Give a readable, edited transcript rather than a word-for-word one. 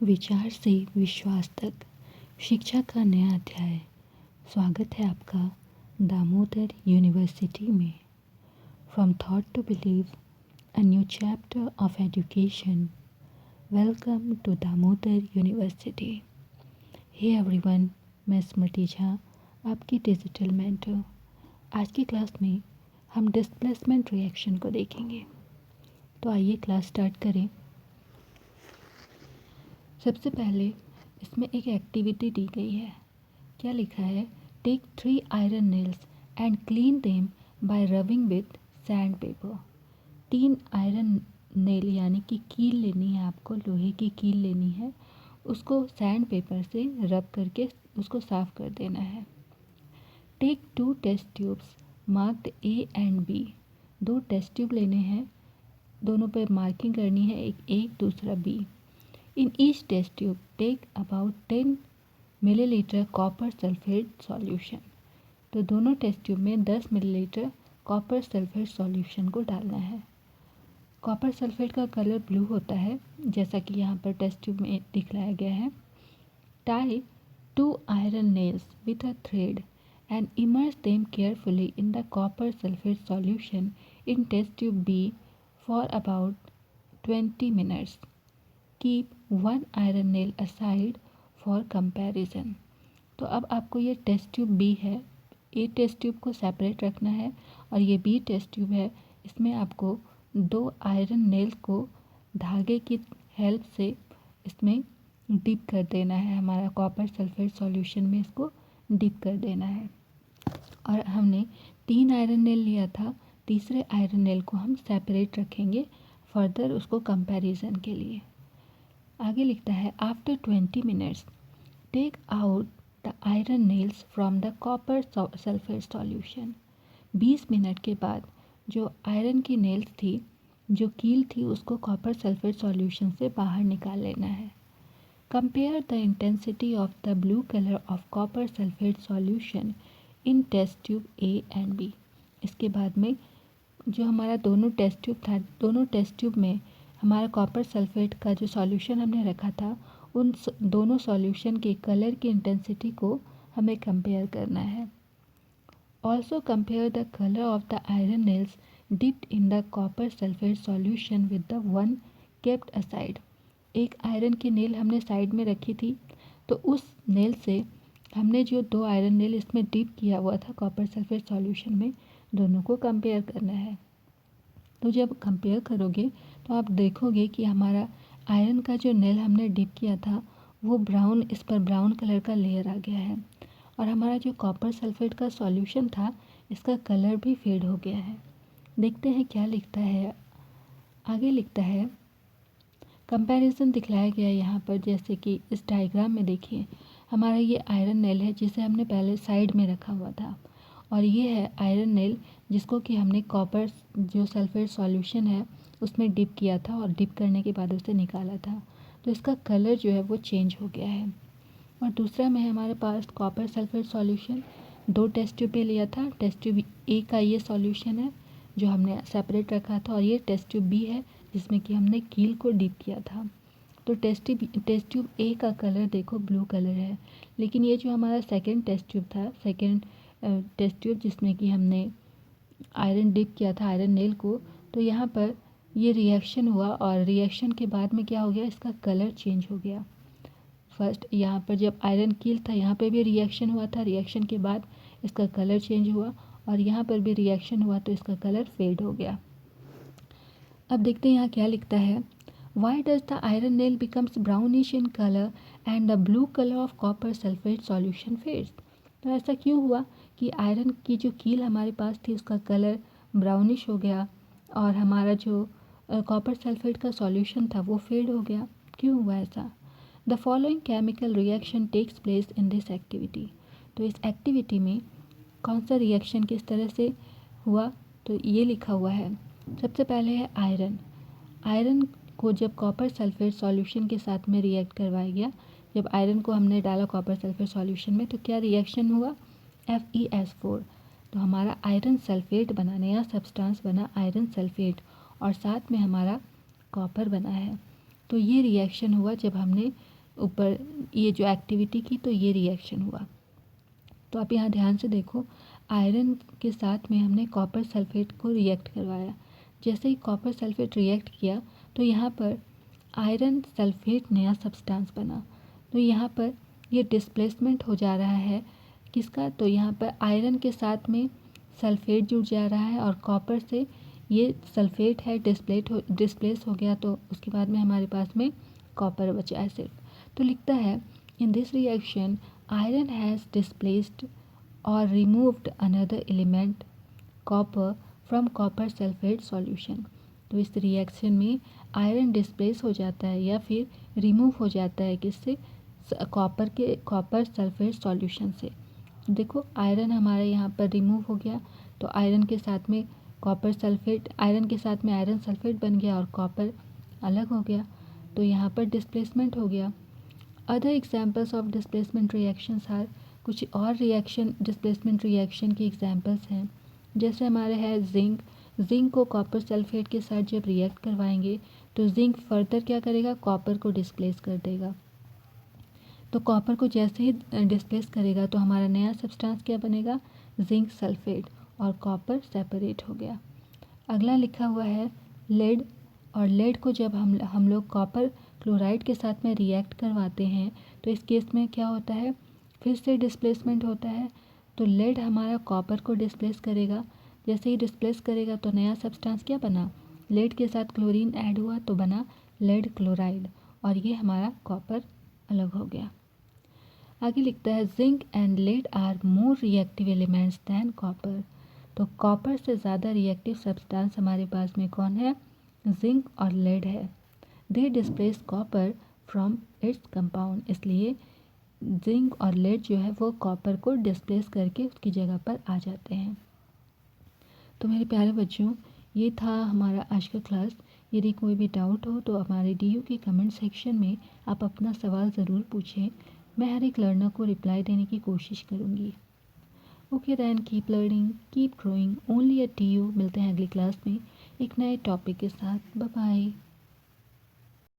विचार से विश्वास तक शिक्षा का नया अध्याय। स्वागत है आपका दामोदर यूनिवर्सिटी में। From thought to believe, a new chapter of education. Welcome to Damodar university. Hey everyone, मैं स्मृति झा, आपकी डिजिटल मेंटर। आज की क्लास में हम डिस्प्लेसमेंट रिएक्शन को देखेंगे। तो आइए क्लास स्टार्ट करें। सबसे पहले इसमें एक एक्टिविटी दी गई है। क्या लिखा है? Take 3 iron nails and clean them by rubbing with sand paper. 3 iron nail यानी कि कील लेनी है आपको, लोहे की कील लेनी है, उसको सैंड पेपर से रब करके उसको साफ कर देना है। Take 2 test tubes marked A and B. 2 test tube लेने हैं, दोनों पे मार्किंग करनी है, एक ए दूसरा B. In each test tube, take about 10 millilitre copper sulphate solution. तो दोनों टेस्ट ट्यूब में 10 मिलीलीटर कॉपर सल्फेट सॉल्यूशन को डालना है। कॉपर सल्फेट का कलर ब्लू होता है, जैसा कि यहाँ पर टेस्ट ट्यूब में दिखलाया गया है। Tie 2 iron nails with a thread and immerse them carefully in the copper sulphate solution in test tube B for about 20 minutes. Keep 1 iron nail aside for comparison. तो अब आपको ये टेस्ट ट्यूब बी है, A test tube को separate रखना है और ये बी टेस्ट ट्यूब है, इसमें आपको 2 आयरन नेल को धागे की हेल्प से इसमें डिप कर देना है। हमारा कॉपर सल्फेट सॉल्यूशन में इसको डिप कर देना है। और हमने 3 आयरन नेल लिया था, तीसरे आयरन नेल को हम सेपरेट रखेंगे फर्दर उसको कंपैरिजन के लिए। आगे लिखता है after 20 minutes take out the iron nails from the copper sulphate solution. 20 minute के बाद जो आयरन की नेल्स थी, जो कील थी, उसको कॉपर सल्फेट सॉल्यूशन से बाहर निकाल लेना है। Compare the intensity of the blue colour of copper sulphate solution in test tube A and B. इसके बाद में जो हमारा दोनों टेस्ट ट्यूब था, दोनों टेस्ट ट्यूब में हमारा कॉपर सल्फेट का जो सॉल्यूशन हमने रखा था, उन दोनों सॉल्यूशन के कलर की इंटेंसिटी को हमें कंपेयर करना है। Also compare the colour of the iron nails dipped in the copper sulphate solution with the one kept aside. एक आयरन की नेल हमने साइड में रखी थी, तो उस नेल से हमने जो 2 आयरन नेल इसमें डिप किया हुआ था कॉपर सल्फेट सॉल्यूशन में, दोनों को कंपेयर करना है। तो जब कंपेयर करोगे तो आप देखोगे कि हमारा आयरन का जो नेल हमने डिप किया था वो ब्राउन, इस पर ब्राउन कलर का लेयर आ गया है, और हमारा जो कॉपर सल्फेट का सॉल्यूशन था इसका कलर भी फेड हो गया है। देखते हैं क्या लिखता है। आगे लिखता है कंपैरिजन दिखलाया गया है यहाँ पर, जैसे कि इस डायग्राम में देखिए हमारा ये आयरन नेल है जिसे हमने पहले साइड में रखा हुआ था, और ये है आयरन नेल जिसको कि हमने कॉपर जो सल्फेट सॉल्यूशन है उसमें डिप किया था और डिप करने के बाद उसे निकाला था। तो इसका कलर जो है वो चेंज हो गया है। और दूसरा में हमारे पास copper sulphate solution 2 test tube में लिया था। टेस्ट ट्यूब ए का ये सॉल्यूशन है जो हमने सेपरेट रखा था, और ये टेस्ट ट्यूब बी है जिसमें कि हमने कील को डिप किया था। तो टेस्ट ट्यूब ए का कलर देखो ब्लू कलर है, लेकिन ये जो हमारा सेकंड टेस्ट ट्यूब था, सेकंड टेस्ट ट्यूब जिसमें कि हमने आयरन डिप किया था आयरन नेल को, तो यहाँ पर ये रिएक्शन हुआ, और रिएक्शन के बाद में क्या हो गया, इसका कलर चेंज हो गया। फर्स्ट यहाँ पर जब आयरन कील था यहाँ पे भी रिएक्शन हुआ था, रिएक्शन के बाद इसका कलर चेंज हुआ, और यहाँ पर भी रिएक्शन हुआ तो इसका कलर फेड हो गया। अब देखते हैं यहाँ क्या लिखता है। Why does the iron nail becomes brownish in colour and the blue colour of copper sulphate solution fades. तो ऐसा क्यों हुआ कि आयरन की जो कील हमारे पास थी उसका कलर ब्राउनिश हो गया, और हमारा जो कॉपर सल्फेट का सॉल्यूशन था वो फेड हो गया। क्यों हुआ ऐसा? The following chemical reaction takes place in this activity. तो इस एक्टिविटी में कौन सा रिएक्शन किस तरह से हुआ, तो ये लिखा हुआ है। सबसे पहले है आयरन। आयरन को जब कॉपर सल्फेट सॉल्यूशन के साथ में रिएक्ट करवाया गया, जब आयरन को हमने डाला कॉपर सल्फेट सॉल्यूशन में तो क्या रिएक्शन हुआ, FeS4। तो हमारा आयरन सल्फेट बना, नया सब्सटेंस बना आयरन सल्फेट, और साथ में हमारा कॉपर बना है। तो ये रिएक्शन हुआ जब हमने ऊपर ये जो एक्टिविटी की, तो ये रिएक्शन हुआ। तो आप यहाँ ध्यान से देखो, आयरन के साथ में हमने कॉपर सल्फेट को रिएक्ट करवाया। जैसे ही कॉपर सल्फेट रिएक्ट किया तो यहाँ पर आयरन सल्फेट नया सब्सटेंस बना। तो यहाँ पर ये डिस्प्लेसमेंट हो जा रहा है किसका, तो यहाँ पर आयरन के साथ में सल्फेट जुड़ जा रहा है और कॉपर से ये सल्फेट है डिस्प्लेस हो गया, तो उसके बाद में हमारे पास में कॉपर बचा है सिर्फ। तो लिखता है in this reaction iron has displaced और removed another element copper from copper sulphate solution. तो इस रिएक्शन में आयरन डिस्प्लेस हो जाता है या फिर रिमूव हो जाता है किससे, कॉपर सल्फेट सॉल्यूशन से। देखो आयरन हमारा यहाँ पर रिमूव हो गया, तो आयरन के साथ में कॉपर सल्फेट, आयरन के साथ में आयरन सल्फेट बन गया और कॉपर अलग हो गया, तो यहाँ पर डिस्प्लेसमेंट हो गया। Other examples of displacement reactions are, कुछ और रिएक्शन डिस्प्लेसमेंट रिएक्शन की एग्जाम्पल्स हैं। जैसे हमारे है जिंक को कॉपर सल्फेट के साथ जब रिएक्ट करवाएंगे तो जिंक फर्दर क्या करेगा, कॉपर को डिस्प्लेस कर देगा। तो कॉपर को जैसे ही डिस्प्लेस करेगा तो हमारा नया सब्सटेंस क्या बनेगा, जिंक सल्फेट, और कॉपर सेपरेट हो गया। अगला लिखा हुआ है लेड, और लेड को जब हम लोग कॉपर क्लोराइड के साथ में रिएक्ट करवाते हैं तो इस केस में क्या होता है, फिर से डिस्प्लेसमेंट होता है। तो लेड हमारा कॉपर को डिस्प्लेस करेगा, जैसे ही डिस्प्लेस करेगा तो नया सब्सटेंस क्या बना, लेड के साथ क्लोरीन ऐड हुआ तो बना लेड क्लोराइड, और ये हमारा कॉपर अलग हो गया। आगे लिखता है zinc and lead are more reactive elements than copper. तो कॉपर से ज़्यादा रिएक्टिव सब्सटेंस हमारे पास में कौन है, जिंक और लेड है। They displace copper from its compound, इसलिए जिंक और लेड जो है वो कॉपर को डिस्प्लेस करके उसकी जगह पर आ जाते हैं। तो मेरे प्यारे बच्चों, ये था हमारा आज का क्लास। यदि कोई भी डाउट हो तो हमारे DU के कमेंट सेक्शन में आप अपना सवाल ज़रूर पूछें, मैं हर एक लर्नर को रिप्लाई देने की कोशिश करूँगी। Okay then, keep learning, keep growing only at DU। मिलते हैं अगली क्लास में एक नए टॉपिक के साथ। Bye bye.